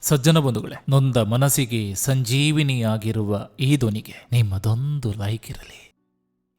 ಸಜ್ಜನ ಬಂಧುಗಳೇ, ನೊಂದ ಮನಸ್ಸಿಗೆ ಸಂಜೀವಿನಿಯಾಗಿರುವ ಈ ಧ್ವನಿಗೆ ನಿಮ್ಮದೊಂದು ಲೈಕ್ ಇರಲಿ.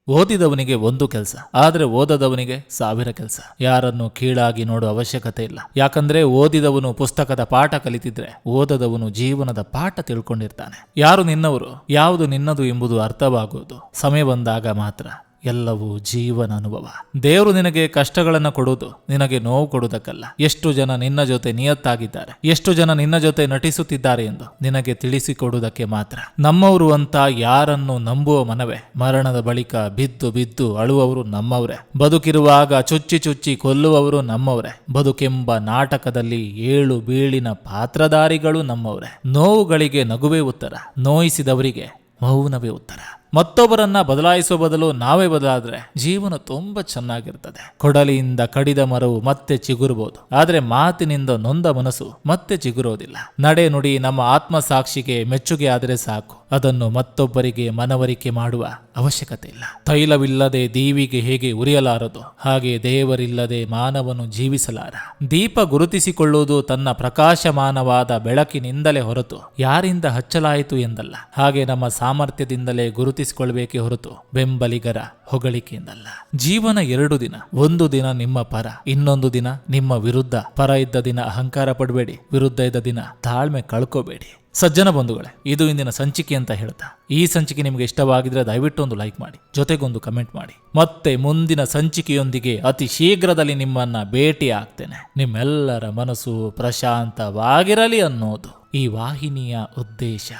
ಓದಿದವನಿಗೆ ಒಂದು ಕೆಲಸ, ಆದರೆ ಓದದವನಿಗೆ 1000 ಕೆಲಸ. ಯಾರನ್ನು ಕೀಳಾಗಿ ನೋಡೋ ಅವಶ್ಯಕತೆ ಇಲ್ಲ. ಯಾಕಂದ್ರೆ ಓದಿದವನು ಪುಸ್ತಕದ ಪಾಠ ಕಲಿತಿದ್ರೆ ಓದದವನು ಜೀವನದ ಪಾಠ ತಿಳ್ಕೊಂಡಿರ್ತಾನೆ. ಯಾರು ನಿನ್ನವರು, ಯಾವುದು ನಿನ್ನದು ಎಂಬುದು ಅರ್ಥವಾಗುವುದು ಸಮಯ ಬಂದಾಗ ಮಾತ್ರ. ಎಲ್ಲವೂ ಜೀವನ ಅನುಭವ. ದೇವರು ನಿನಗೆ ಕಷ್ಟಗಳನ್ನು ಕೊಡುವುದು ನಿನಗೆ ನೋವು ಕೊಡುವುದಕ್ಕಲ್ಲ. ಎಷ್ಟು ಜನ ನಿನ್ನ ಜೊತೆ ನಿಯತ್ತಾಗಿದ್ದಾರೆ, ಎಷ್ಟು ಜನ ನಿನ್ನ ಜೊತೆ ನಟಿಸುತ್ತಿದ್ದಾರೆ ಎಂದು ನಿನಗೆ ತಿಳಿಸಿಕೊಡುವುದಕ್ಕೆ ಮಾತ್ರ. ನಮ್ಮವರು ಅಂತ ಯಾರನ್ನು ನಂಬುವ ಮನವೇ ಮರಣದ ಬಳಿಕ ಬಿದ್ದು ಬಿದ್ದು ಅಳುವವರು ನಮ್ಮವರೇ. ಬದುಕಿರುವಾಗ ಚುಚ್ಚಿ ಚುಚ್ಚಿ ಕೊಲ್ಲುವವರು ನಮ್ಮವರೇ. ಬದುಕೆಂಬ ನಾಟಕದಲ್ಲಿ ಏಳು ಬೀಳಿನ ಪಾತ್ರಧಾರಿಗಳು ನಮ್ಮವರೇ. ನೋವುಗಳಿಗೆ ನಗುವೇ ಉತ್ತರ, ನೋಯಿಸಿದವರಿಗೆ ಮೌನವೇ ಉತ್ತರ. ಮತ್ತೊಬ್ಬರನ್ನ ಬದಲಾಯಿಸುವ ಬದಲು ನಾವೇ ಬದಲಾದ್ರೆ ಜೀವನ ತುಂಬಾ ಚೆನ್ನಾಗಿರ್ತದೆ. ಕೊಡಲಿಯಿಂದ ಕಡಿದ ಮರವು ಮತ್ತೆ ಚಿಗುರಬಹುದು, ಆದ್ರೆ ಮಾತಿನಿಂದ ನೊಂದ ಮನಸ್ಸು ಮತ್ತೆ ಚಿಗುರೋದಿಲ್ಲ. ನಡೆ ನುಡಿ ನಮ್ಮ ಆತ್ಮಸಾಕ್ಷಿಗೆ ಮೆಚ್ಚುಗೆ ಆದರೆ ಸಾಕು. ಅದನ್ನು ಮತ್ತೊಬ್ಬರಿಗೆ ಮನವರಿಕೆ ಮಾಡುವ ಅವಶ್ಯಕತೆ ಇಲ್ಲ. ತೈಲವಿಲ್ಲದೆ ದೀವಿಗೆ ಹೇಗೆ ಉರಿಯಲಾರದು, ಹಾಗೆ ದೇವರಿಲ್ಲದೆ ಮಾನವನು ಜೀವಿಸಲಾರ. ದೀಪ ಗುರುತಿಸಿಕೊಳ್ಳುವುದು ತನ್ನ ಪ್ರಕಾಶಮಾನವಾದ ಬೆಳಕಿನಿಂದಲೇ ಹೊರತು ಯಾರಿಂದ ಹಚ್ಚಲಾಯಿತು ಎಂದಲ್ಲ. ಹಾಗೆ ನಮ್ಮ ಸಾಮರ್ಥ್ಯದಿಂದಲೇ ಗುರುತಿಸಿಕೊಳ್ಳಬೇಕೇ ಹೊರತು ಬೆಂಬಲಿಗರ ಹೊಗಳಿಕೆಯಿಂದಲ್ಲ. ಜೀವನ 2 ದಿನ. ಒಂದು ದಿನ ನಿಮ್ಮ ಪರ, ಇನ್ನೊಂದು ದಿನ ನಿಮ್ಮ ವಿರುದ್ಧ. ಪರ ಇದ್ದ ದಿನ ಅಹಂಕಾರ ಪಡಬೇಡಿ, ವಿರುದ್ಧ ಇದ್ದ ದಿನ ತಾಳ್ಮೆ ಕಳ್ಕೋಬೇಡಿ. ಸಜ್ಜನ ಬಂಧುಗಳೇ, ಇದು ಇಂದಿನ ಸಂಚಿಕೆ ಅಂತ ಹೇಳ್ತಾ, ಈ ಸಂಚಿಕೆ ನಿಮಗೆ ಇಷ್ಟವಾಗಿದ್ರೆ ದಯವಿಟ್ಟು ಒಂದು ಲೈಕ್ ಮಾಡಿ, ಜೊತೆಗೊಂದು ಕಮೆಂಟ್ ಮಾಡಿ. ಮತ್ತೆ ಮುಂದಿನ ಸಂಚಿಕೆಯೊಂದಿಗೆ ಅತಿ ಶೀಘ್ರದಲ್ಲಿ ನಿಮ್ಮನ್ನ ಭೇಟಿ ಆಗ್ತೇನೆ. ನಿಮ್ಮೆಲ್ಲರ ಮನಸ್ಸು ಪ್ರಶಾಂತವಾಗಿರಲಿ ಅನ್ನೋದು ಈ ವಾಹಿನಿಯ ಉದ್ದೇಶ.